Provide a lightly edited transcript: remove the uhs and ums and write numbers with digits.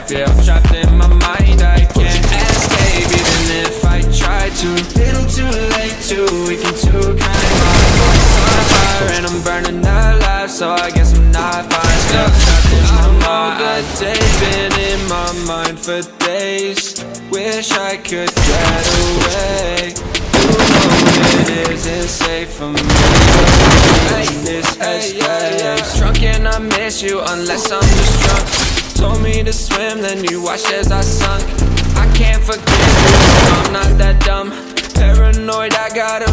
feel trapped in my mind, I can't escape even if I try to. Little too late to weaken to kind. My voice on fire and I'm burning alive, so I guess I'm not fine. Still trapped in my mind. The day's been in my mind for days. Wish I could get away. You know it isn't safe for me in this headspace. Drunk and I miss you unless I'm just drunk. Told me to swim, then you watched as I sunk. I can't forget you, I'm not that dumb. Paranoid, I gotta